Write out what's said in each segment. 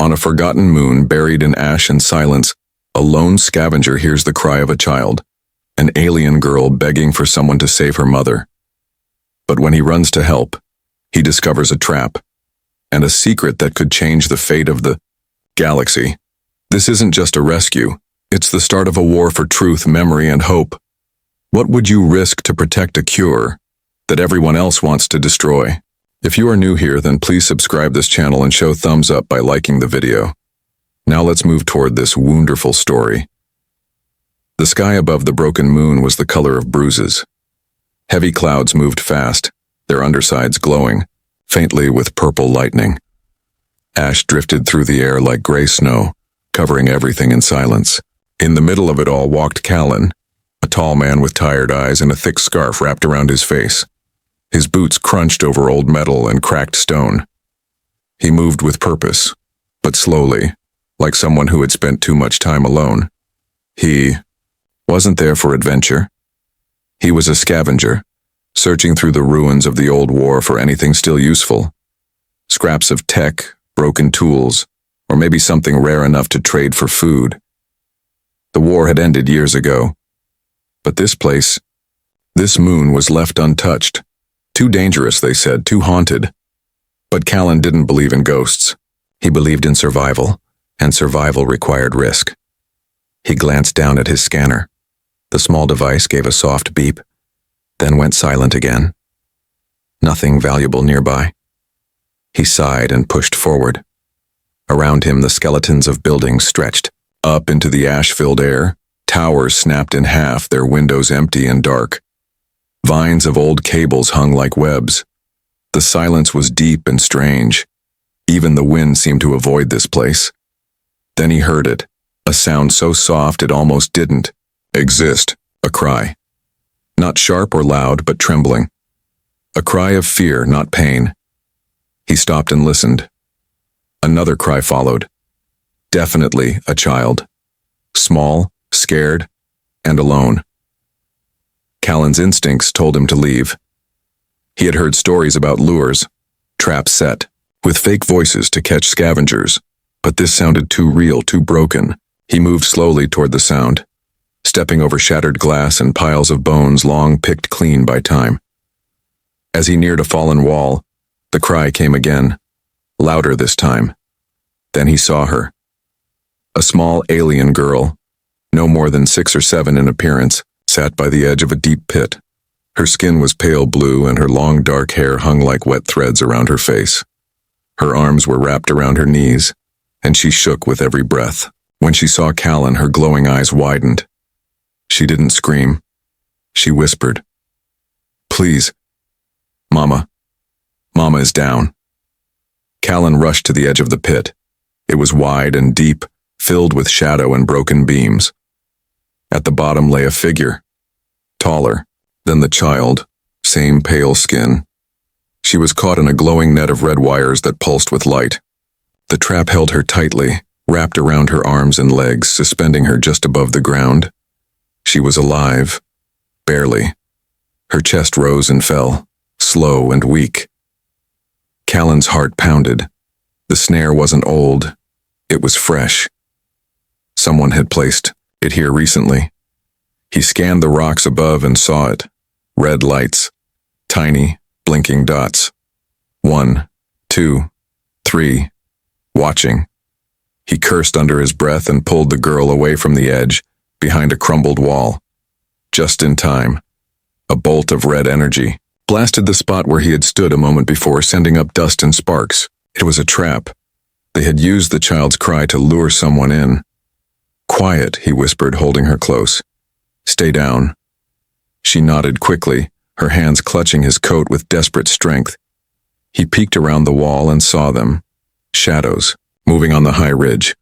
On a forgotten moon buried in ash and silence, a lone scavenger hears the cry of a child, an alien girl begging for someone to save her mother. But when he runs to help, he discovers a trap, and a secret that could change the fate of the galaxy. This isn't just a rescue, it's the start of a war for truth, memory, and hope. What would you risk to protect a cure that everyone else wants to destroy? If you are new here, then please subscribe this channel and show thumbs up by liking the video. Now let's move toward this wonderful story. The sky above the broken moon was the color of bruises. Heavy clouds moved fast, their undersides glowing, faintly with purple lightning. Ash drifted through the air like gray snow, covering everything in silence. In the middle of it all walked Callan, a tall man with tired eyes and a thick scarf wrapped around his face. His boots crunched over old metal and cracked stone. He moved with purpose, but slowly, like someone who had spent too much time alone. He wasn't there for adventure. He was a scavenger, searching through the ruins of the old war for anything still useful. Scraps of tech, broken tools, or maybe something rare enough to trade for food. The war had ended years ago, but this moon was left untouched. Too dangerous, they said, too haunted. But Callan didn't believe in ghosts. He believed in survival, and survival required risk. He glanced down at his scanner. The small device gave a soft beep, then went silent again. Nothing valuable nearby. He sighed and pushed forward. Around him, the skeletons of buildings stretched. Up into the ash-filled air, towers snapped in half, their windows empty and dark. Vines of old cables hung like webs. The silence was deep and strange. Even the wind seemed to avoid this place. Then he heard it, a sound so soft it almost didn't exist, a cry. Not sharp or loud, but trembling. A cry of fear, not pain. He stopped and listened. Another cry followed. Definitely a child. Small, scared, and alone. Callan's instincts told him to leave. He had heard stories about lures, traps set, with fake voices to catch scavengers, but this sounded too real, too broken. He moved slowly toward the sound, stepping over shattered glass and piles of bones long picked clean by time. As he neared a fallen wall, the cry came again, louder this time. Then he saw her. A small alien girl, no more than 6 or 7 in appearance, sat by the edge of a deep pit. Her skin was pale blue and her long dark hair hung like wet threads around her face. Her arms were wrapped around her knees, and she shook with every breath. When she saw Callan, her glowing eyes widened. She didn't scream. She whispered, "Please, Mama. Mama is down." Callan rushed to the edge of the pit. It was wide and deep, filled with shadow and broken beams. At the bottom lay a figure, taller than the child, same pale skin. She was caught in a glowing net of red wires that pulsed with light. The trap held her tightly, wrapped around her arms and legs, suspending her just above the ground. She was alive, barely. Her chest rose and fell, slow and weak. Callan's heart pounded. The snare wasn't old, it was fresh. Someone had placed it here recently. He scanned the rocks above and saw it. Red lights, tiny, blinking dots. 1, 2, 3, watching. He cursed under his breath and pulled the girl away from the edge, behind a crumbled wall. Just in time. A bolt of red energy blasted the spot where he had stood a moment before, sending up dust and sparks. It was a trap. They had used the child's cry to lure someone in. "Quiet," he whispered, holding her close. "Stay down." She nodded quickly, her hands clutching his coat with desperate strength. He peeked around the wall and saw them. Shadows, moving on the high ridge.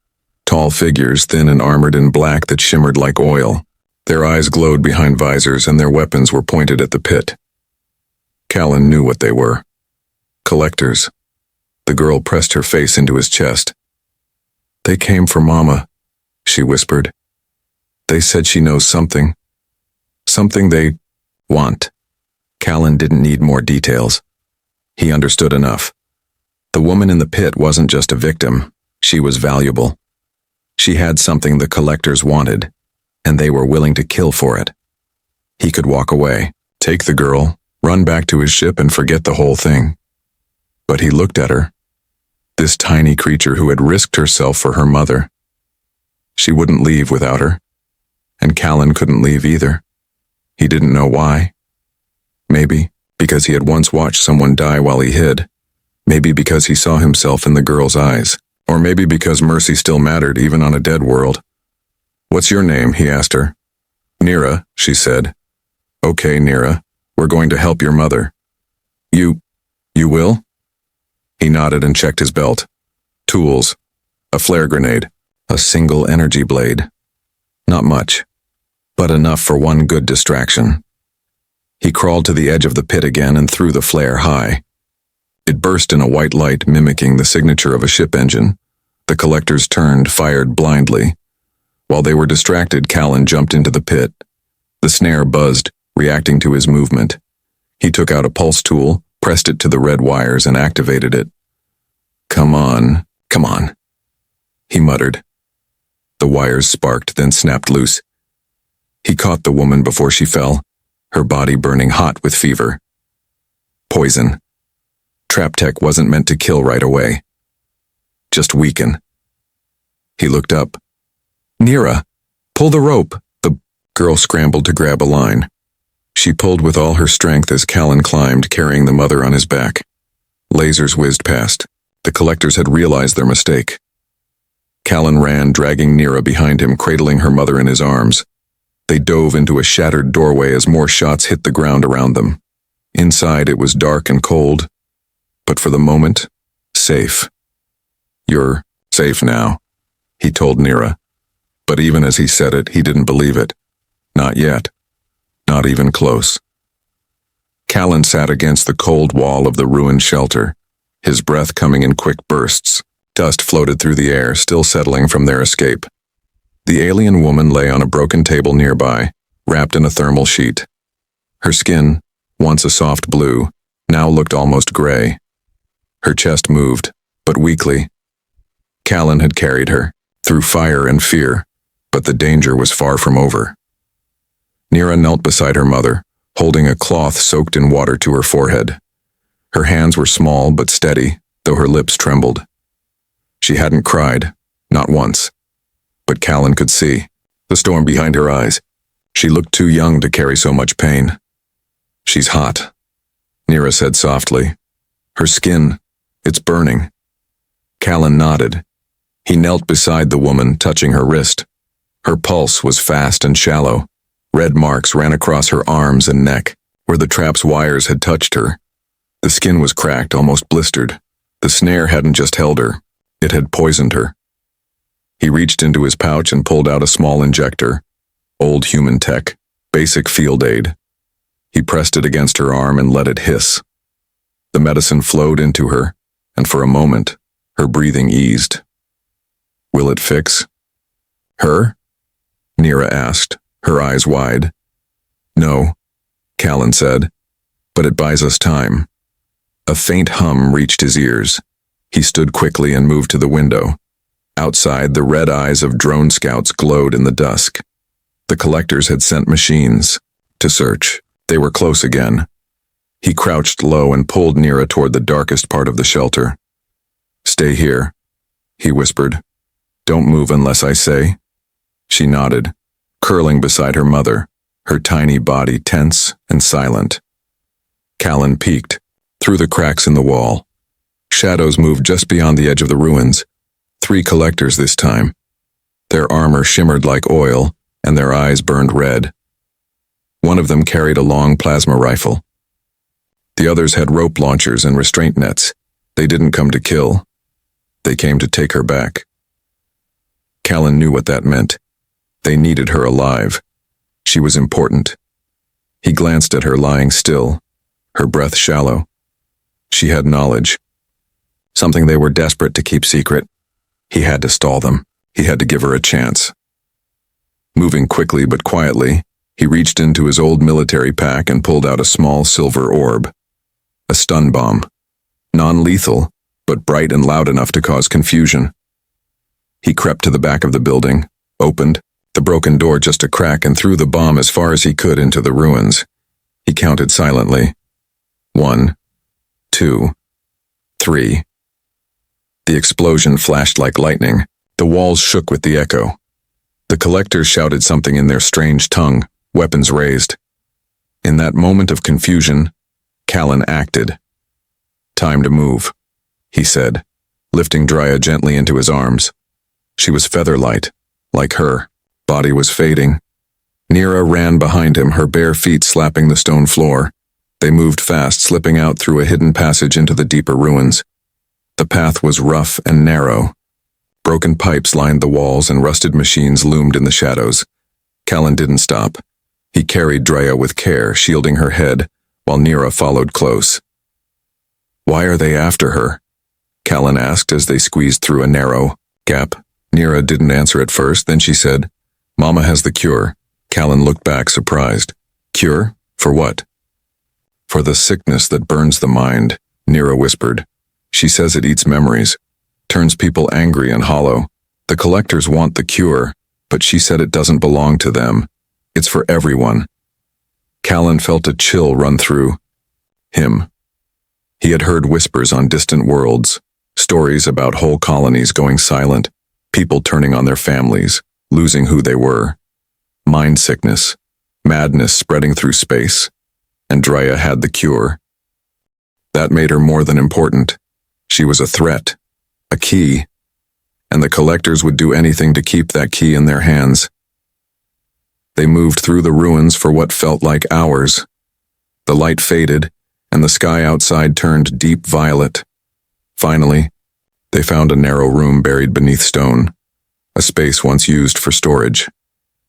Tall figures, thin and armored in black that shimmered like oil. Their eyes glowed behind visors and their weapons were pointed at the pit. Callan knew what they were. Collectors. The girl pressed her face into his chest. "They came for Mama," she whispered. "They said she knows something. Something they want." Callan didn't need more details. He understood enough. The woman in the pit wasn't just a victim. She was valuable. She had something the collectors wanted, and they were willing to kill for it. He could walk away, take the girl, run back to his ship and forget the whole thing. But he looked at her, this tiny creature who had risked herself for her mother. She wouldn't leave without her, and Callan couldn't leave either. He didn't know why. Maybe because he had once watched someone die while he hid. Maybe because he saw himself in the girl's eyes. Or maybe because mercy still mattered even on a dead world. "What's your name?" he asked her. "Nira," she said. "Okay, Nira, we're going to help your mother." You will?" He nodded and checked his belt. Tools, a flare grenade, a single energy blade. Not much, but enough for one good distraction. He crawled to the edge of the pit again and threw the flare high. It burst in a white light mimicking the signature of a ship engine. The collectors turned, fired blindly. While they were distracted, Callan jumped into the pit. The snare buzzed, reacting to his movement. He took out a pulse tool, pressed it to the red wires, and activated it. Come on," he muttered. The wires sparked, then snapped loose. He caught the woman before she fell, her body burning hot with fever. Poison. Trap tech wasn't meant to kill right away. Just weaken. He looked up. "Nira, pull the rope." The girl scrambled to grab a line. She pulled with all her strength as Callan climbed, carrying the mother on his back. Lasers whizzed past. The collectors had realized their mistake. Callan ran, dragging Nira behind him, cradling her mother in his arms. They dove into a shattered doorway as more shots hit the ground around them. Inside, it was dark and cold, but for the moment, safe. "You're safe now," he told Nira. But even as he said it, he didn't believe it. Not yet. Not even close. Callan sat against the cold wall of the ruined shelter, his breath coming in quick bursts. Dust floated through the air, still settling from their escape. The alien woman lay on a broken table nearby, wrapped in a thermal sheet. Her skin, once a soft blue, now looked almost gray. Her chest moved, but weakly. Callan had carried her, through fire and fear, but the danger was far from over. Nira knelt beside her mother, holding a cloth soaked in water to her forehead. Her hands were small but steady, though her lips trembled. She hadn't cried, not once. But Callan could see the storm behind her eyes. She looked too young to carry so much pain. "She's hot," Nira said softly. "Her skin, it's burning." Callan nodded. He knelt beside the woman, touching her wrist. Her pulse was fast and shallow. Red marks ran across her arms and neck, where the trap's wires had touched her. The skin was cracked, almost blistered. The snare hadn't just held her, it had poisoned her. He reached into his pouch and pulled out a small injector. Old human tech, basic field aid. He pressed it against her arm and let it hiss. The medicine flowed into her, and for a moment, her breathing eased. "Will it fix her?" Nira asked, her eyes wide. "No," Callan said, "but it buys us time." A faint hum reached his ears. He stood quickly and moved to the window. Outside, the red eyes of drone scouts glowed in the dusk. The collectors had sent machines to search. They were close again. He crouched low and pulled Nira toward the darkest part of the shelter. "Stay here," he whispered. "Don't move unless I say." She nodded, curling beside her mother, her tiny body tense and silent. Callan peeked, through the cracks in the wall. Shadows moved just beyond the edge of the ruins. 3 collectors this time. Their armor shimmered like oil, and their eyes burned red. One of them carried a long plasma rifle. The others had rope launchers and restraint nets. They didn't come to kill. They came to take her back. Callan knew what that meant. They needed her alive. She was important. He glanced at her lying still, her breath shallow. She had knowledge. Something they were desperate to keep secret. He had to stall them. He had to give her a chance. Moving quickly but quietly, he reached into his old military pack and pulled out a small silver orb. A stun bomb. Non-lethal, but bright and loud enough to cause confusion. He crept to the back of the building, opened the broken door just a crack, and threw the bomb as far as he could into the ruins. He counted silently. 1, 2, 3. The explosion flashed like lightning. The walls shook with the echo. The collectors shouted something in their strange tongue, weapons raised. In that moment of confusion, Callan acted. "Time to move," he said, lifting Drea gently into his arms. She was feather-light, like her. Body was fading. Nira ran behind him, her bare feet slapping the stone floor. They moved fast, slipping out through a hidden passage into the deeper ruins. The path was rough and narrow. Broken pipes lined the walls and rusted machines loomed in the shadows. Callan didn't stop. He carried Drea with care, shielding her head, while Nira followed close. "Why are they after her?" Callan asked as they squeezed through a narrow gap. Nira didn't answer at first, then she said, "Mama has the cure." Callan looked back, surprised. "Cure? For what?" "For the sickness that burns the mind," Nira whispered. "She says it eats memories, turns people angry and hollow. The collectors want the cure, but she said it doesn't belong to them. It's for everyone." Callan felt a chill run through him. He had heard whispers on distant worlds, stories about whole colonies going silent, people turning on their families, losing who they were. Mind sickness, madness spreading through space. And Drea had the cure. That made her more than important. She was a threat, a key, and the collectors would do anything to keep that key in their hands. They moved through the ruins for what felt like hours. The light faded, and the sky outside turned deep violet. Finally, they found a narrow room buried beneath stone, a space once used for storage.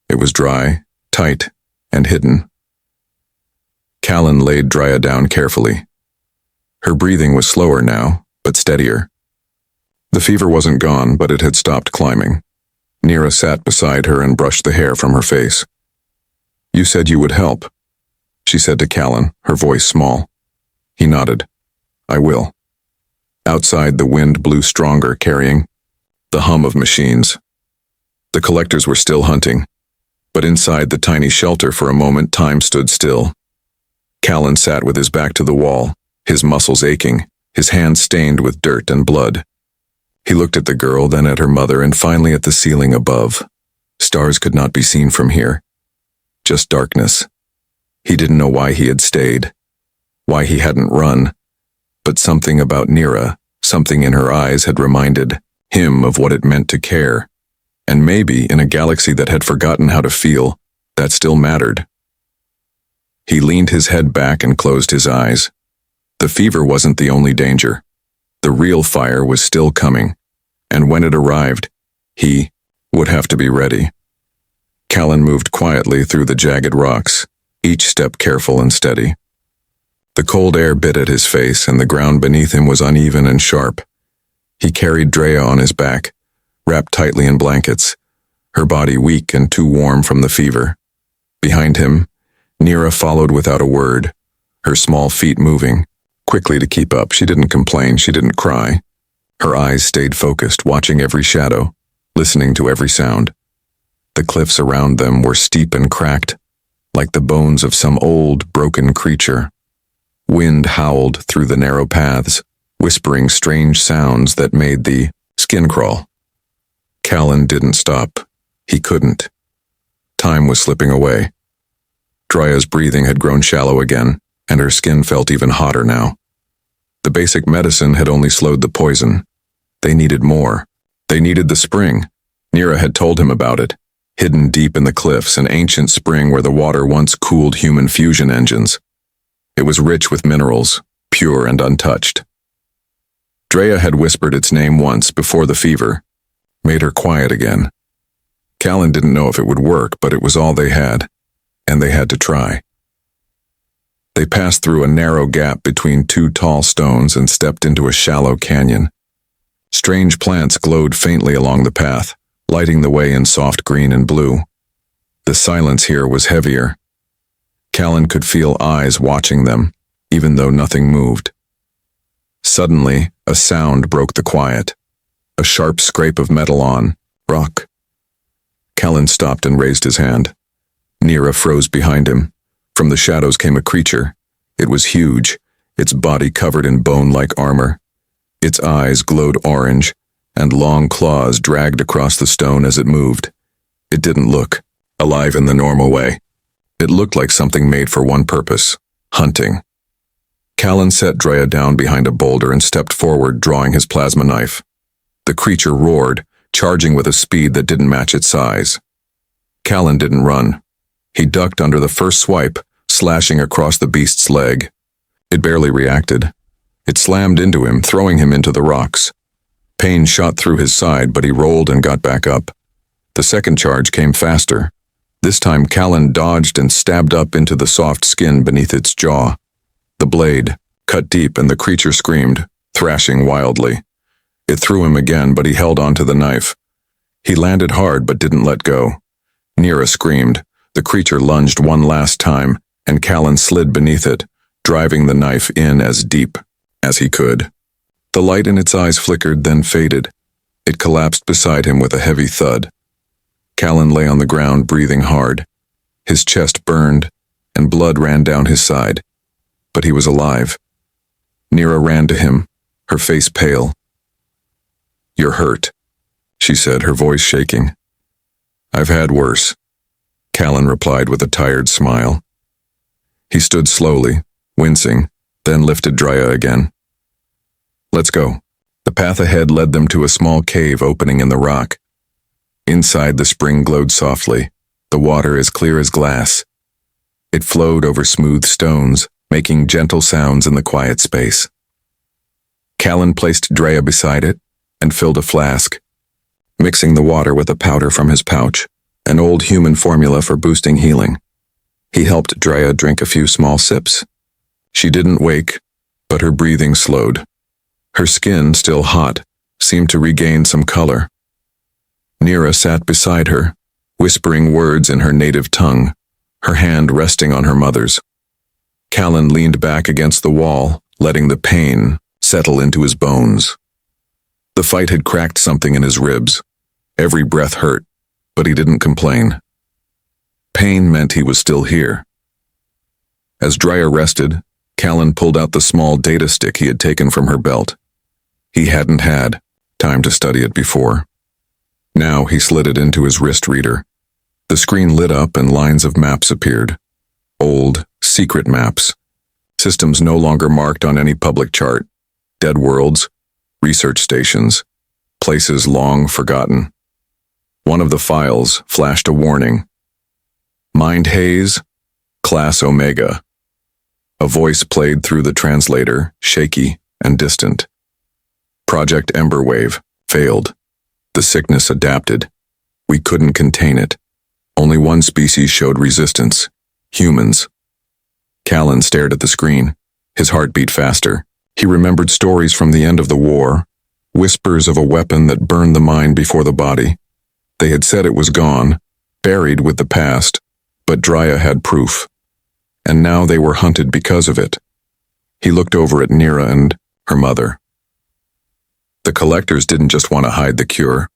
It was dry, tight, and hidden. Callan laid Drea down carefully. Her breathing was slower now, but steadier. The fever wasn't gone, but it had stopped climbing. Nira sat beside her and brushed the hair from her face. "You said you would help," she said to Callan, her voice small. He nodded. "I will." Outside, the wind blew stronger, carrying the hum of machines. The collectors were still hunting, but inside the tiny shelter for a moment time stood still. Callan sat with his back to the wall, his muscles aching, his hands stained with dirt and blood. He looked at the girl, then at her mother, and finally at the ceiling above. Stars could not be seen from here. Just darkness. He didn't know why he had stayed, why he hadn't run, but something about Nira, something in her eyes had reminded him of what it meant to care. And maybe, in a galaxy that had forgotten how to feel, that still mattered. He leaned his head back and closed his eyes. The fever wasn't the only danger. The real fire was still coming, and when it arrived, he would have to be ready. Callan moved quietly through the jagged rocks, each step careful and steady. The cold air bit at his face, and the ground beneath him was uneven and sharp. He carried Drea on his back, wrapped tightly in blankets, her body weak and too warm from the fever. Behind him, Nira followed without a word, her small feet moving, quickly to keep up. She didn't complain, she didn't cry. Her eyes stayed focused, watching every shadow, listening to every sound. The cliffs around them were steep and cracked, like the bones of some old, broken creature. Wind howled through the narrow paths, whispering strange sounds that made the skin crawl. Callan didn't stop. He couldn't. Time was slipping away. Drea's breathing had grown shallow again, and her skin felt even hotter now. The basic medicine had only slowed the poison. They needed more. They needed the spring. Nira had told him about it. Hidden deep in the cliffs, an ancient spring where the water once cooled human fusion engines. It was rich with minerals, pure and untouched. Drea had whispered its name once before the fever, made her quiet again. Callan didn't know if it would work, but it was all they had, and they had to try. They passed through a narrow gap between two tall stones and stepped into a shallow canyon. Strange plants glowed faintly along the path, lighting the way in soft green and blue. The silence here was heavier. Callan could feel eyes watching them, even though nothing moved. Suddenly, a sound broke the quiet. a sharp scrape of metal on rock. Callan stopped and raised his hand. Nira froze behind him. From the shadows came a creature. It was huge, its body covered in bone-like armor. Its eyes glowed orange, and long claws dragged across the stone as it moved. It didn't look alive in the normal way. It looked like something made for one purpose: hunting. Callan set Drea down behind a boulder and stepped forward, drawing his plasma knife. The creature roared, charging with a speed that didn't match its size. Callan didn't run. He ducked under the first swipe, slashing across the beast's leg. It barely reacted. It slammed into him, throwing him into the rocks. Pain shot through his side, but he rolled and got back up. The second charge came faster. This time Callan dodged and stabbed up into the soft skin beneath its jaw. The blade cut deep and the creature screamed, thrashing wildly. It threw him again, but he held onto the knife. He landed hard but didn't let go. Nira screamed. The creature lunged one last time, and Callan slid beneath it, driving the knife in as deep as he could. The light in its eyes flickered, then faded. It collapsed beside him with a heavy thud. Callan lay on the ground, breathing hard. His chest burned, and blood ran down his side. But he was alive. Nira ran to him, her face pale. "You're hurt," she said, her voice shaking. "I've had worse," Callan replied with a tired smile. He stood slowly, wincing, then lifted Drea again. "Let's go." The path ahead led them to a small cave opening in the rock. Inside, the spring glowed softly, the water as clear as glass. It flowed over smooth stones, making gentle sounds in the quiet space. Callan placed Drea beside it and filled a flask, mixing the water with a powder from his pouch, an old human formula for boosting healing. He helped Drea drink a few small sips. She didn't wake, but her breathing slowed. Her skin, still hot, seemed to regain some color. Nira sat beside her, whispering words in her native tongue, her hand resting on her mother's. Callan leaned back against the wall, letting the pain settle into his bones. The fight had cracked something in his ribs. Every breath hurt, but he didn't complain. Pain meant he was still here. As Drea rested, Callan pulled out the small data stick he had taken from her belt. He hadn't had time to study it before. Now he slid it into his wrist reader. The screen lit up and lines of maps appeared. Old, secret maps. Systems no longer marked on any public chart. Dead worlds, research stations, places long forgotten. One of the files flashed a warning. Mind haze, Class Omega. A voice played through the translator, shaky and distant. Project Emberwave failed. The sickness adapted. We couldn't contain it. Only one species showed resistance: humans. Callan stared at the screen, his heart beat faster. He remembered stories from the end of the war, whispers of a weapon that burned the mind before the body. They had said it was gone, buried with the past, but Drea had proof. And now they were hunted because of it. He looked over at Nira and her mother. The collectors didn't just want to hide the cure.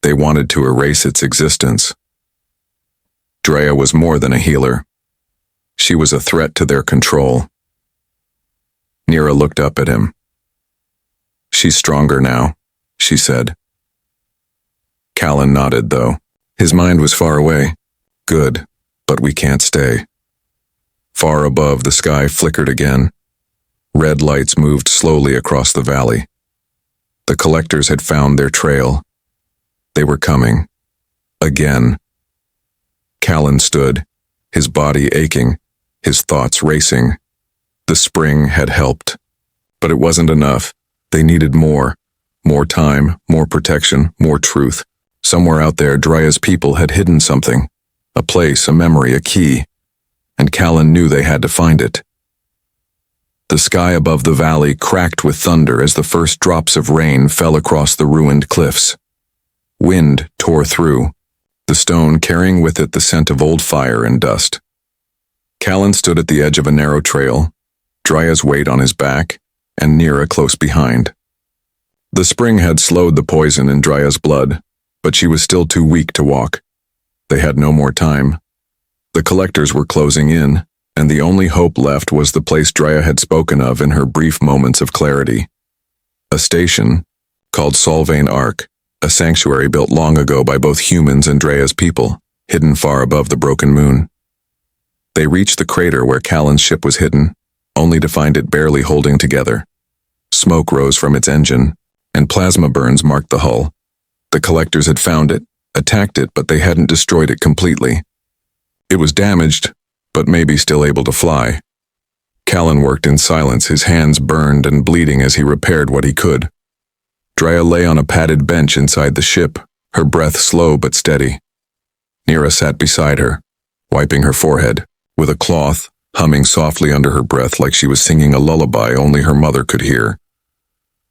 They wanted to erase its existence. Drea was more than a healer. She was a threat to their control. Nira looked up at him. "She's stronger now," she said. Callan nodded, though. His mind was far away. "Good, but we can't stay." Far above, the sky flickered again. Red lights moved slowly across the valley. The collectors had found their trail. They were coming. Again. Callan stood, his body aching, his thoughts racing. The spring had helped. But it wasn't enough. They needed more. More time, more protection, more truth. Somewhere out there, Drea's people had hidden something. A place, a memory, a key. And Callan knew they had to find it. The sky above the valley cracked with thunder as the first drops of rain fell across the ruined cliffs. Wind tore through, the stone carrying with it the scent of old fire and dust. Callan stood at the edge of a narrow trail, Drea's weight on his back, and Nira close behind. The spring had slowed the poison in Drya's blood, but she was still too weak to walk. They had no more time. The collectors were closing in, and the only hope left was the place Drya had spoken of in her brief moments of clarity. A station called Solvane Ark, a sanctuary built long ago by both humans and Drya's people, hidden far above the broken moon. They reached the crater where Callan's ship was hidden, only to find it barely holding together. Smoke rose from its engine, and plasma burns marked the hull. The collectors had found it, attacked it, but they hadn't destroyed it completely. It was damaged, but maybe still able to fly. Callan worked in silence, his hands burned and bleeding as he repaired what he could. Drya lay on a padded bench inside the ship, her breath slow but steady. Nira sat beside her, wiping her forehead, with a cloth, humming softly under her breath like she was singing a lullaby only her mother could hear.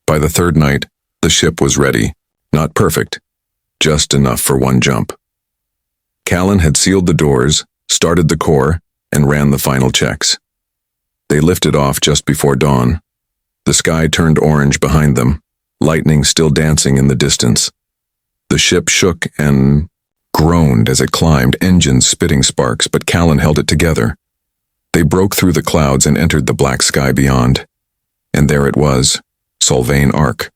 By the third night, the ship was ready, not perfect, just enough for one jump. Callan had sealed the doors, started the core, and ran the final checks. They lifted off just before dawn. The sky turned orange behind them, lightning still dancing in the distance. The ship shook and groaned as it climbed, engines spitting sparks, but Callan held it together. They broke through the clouds and entered the black sky beyond. And there it was, Solvane Ark.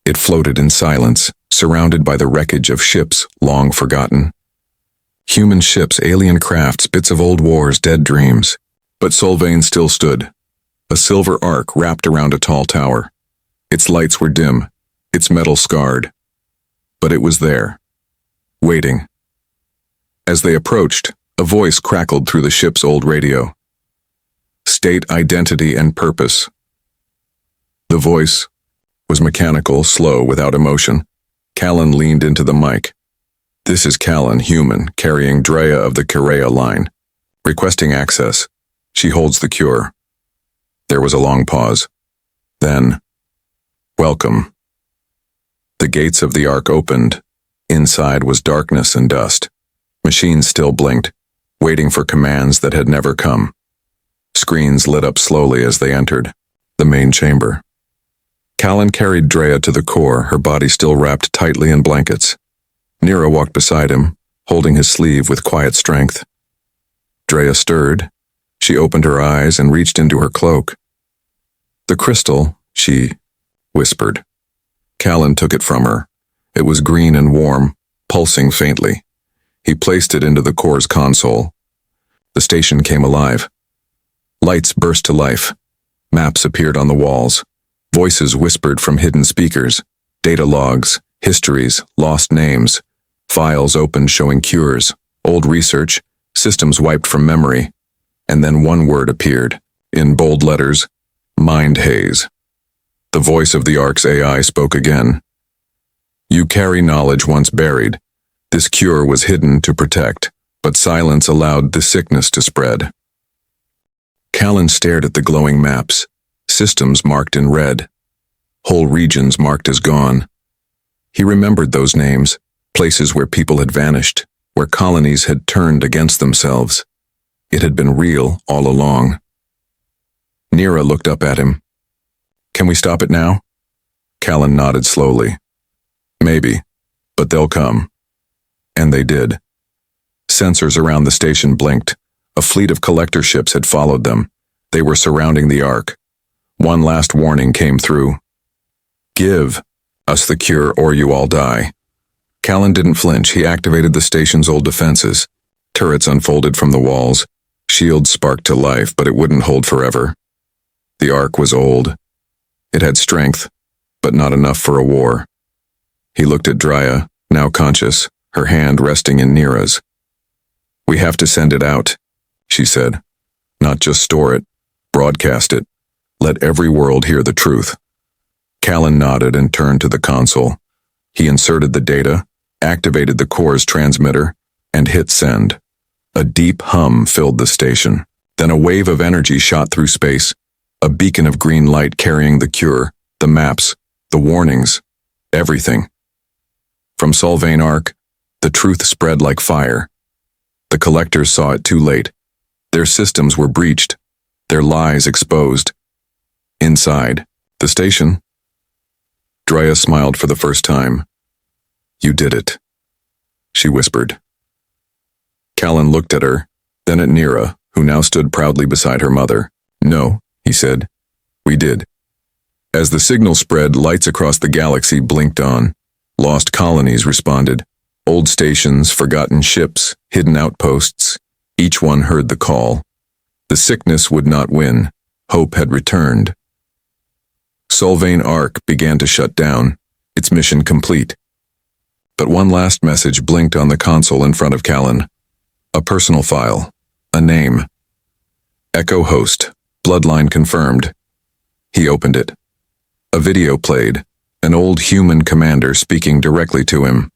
It floated in silence, surrounded by the wreckage of ships long forgotten. Human ships, alien crafts, bits of old wars, dead dreams. But Solvane still stood, a silver arc wrapped around a tall tower. Its lights were dim, its metal scarred. But it was there, waiting. As they approached, a voice crackled through the ship's old radio. State, identity, and purpose. The voice was mechanical, slow, without emotion. Callan leaned into the mic. This is Callan, human, carrying Drya of the Kirea line. Requesting access. She holds the cure. There was a long pause. Then, welcome. The gates of the Ark opened. Inside was darkness and dust. Machines still blinked, waiting for commands that had never come. Screens lit up slowly as they entered the main chamber. Callan carried Drya to the core, her body still wrapped tightly in blankets. Nira walked beside him, holding his sleeve with quiet strength. Drya stirred. She opened her eyes and reached into her cloak. The crystal, she whispered. Callan took it from her. It was green and warm, pulsing faintly. He placed it into the core's console. The station came alive. Lights burst to life. Maps appeared on the walls. Voices whispered from hidden speakers. Data logs, histories, lost names. Files opened showing cures, old research, systems wiped from memory. And then one word appeared, in bold letters, mind haze. The voice of the Ark's AI spoke again. You carry knowledge once buried. This cure was hidden to protect, but silence allowed the sickness to spread. Callan stared at the glowing maps, systems marked in red, whole regions marked as gone. He remembered those names, places where people had vanished, where colonies had turned against themselves. It had been real all along. Nira looked up at him. Can we stop it now? Callan nodded slowly. Maybe, but they'll come. And they did. Sensors around the station blinked. A fleet of collector ships had followed them. They were surrounding the Ark. One last warning came through. Give us the cure or you all die. Callan didn't flinch. He activated the station's old defenses. Turrets unfolded from the walls. Shields sparked to life, but it wouldn't hold forever. The Ark was old. It had strength, but not enough for a war. He looked at Drya, now conscious, her hand resting in Nira's. We have to send it out, she said. Not just store it, broadcast it. Let every world hear the truth. Callan nodded and turned to the console. He inserted the data, activated the core's transmitter, and hit send. A deep hum filled the station. Then a wave of energy shot through space, a beacon of green light carrying the cure, the maps, the warnings, everything. From Solvane Ark, the truth spread like fire. The collectors saw it too late. Their systems were breached, their lies exposed. Inside the station, Drea smiled for the first time. You did it, she whispered. Callan looked at her, then at Nira, who now stood proudly beside her mother. No, he said. We did. As the signal spread, lights across the galaxy blinked on. Lost colonies responded. Old stations, forgotten ships, hidden outposts. Each one heard the call. The sickness would not win. Hope had returned. Solvane Arc began to shut down, its mission complete. But one last message blinked on the console in front of Callan. A personal file. A name. Echo host. Bloodline confirmed. He opened it. A video played. An old human commander speaking directly to him.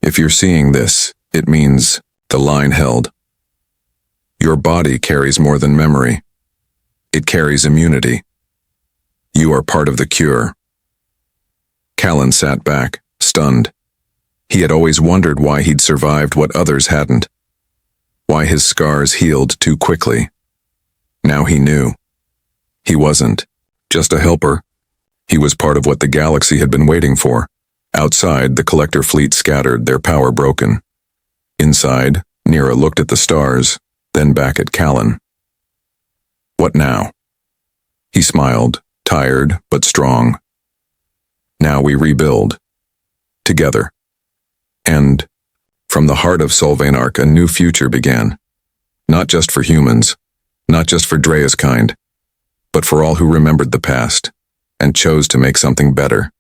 If you're seeing this, it means the line held. Your body carries more than memory. It carries immunity. You are part of the cure. Callan sat back, stunned. He had always wondered why he'd survived what others hadn't. Why his scars healed too quickly. Now he knew. He wasn't just a helper. He was part of what the galaxy had been waiting for. Outside, the collector fleet scattered, their power broken. Inside, Nira looked at the stars, then back at Callan. What now? He smiled, tired but strong. Now we rebuild. Together. And, from the heart of Solvane Arc, a new future began. Not just for humans, not just for Drea's kind, but for all who remembered the past and chose to make something better.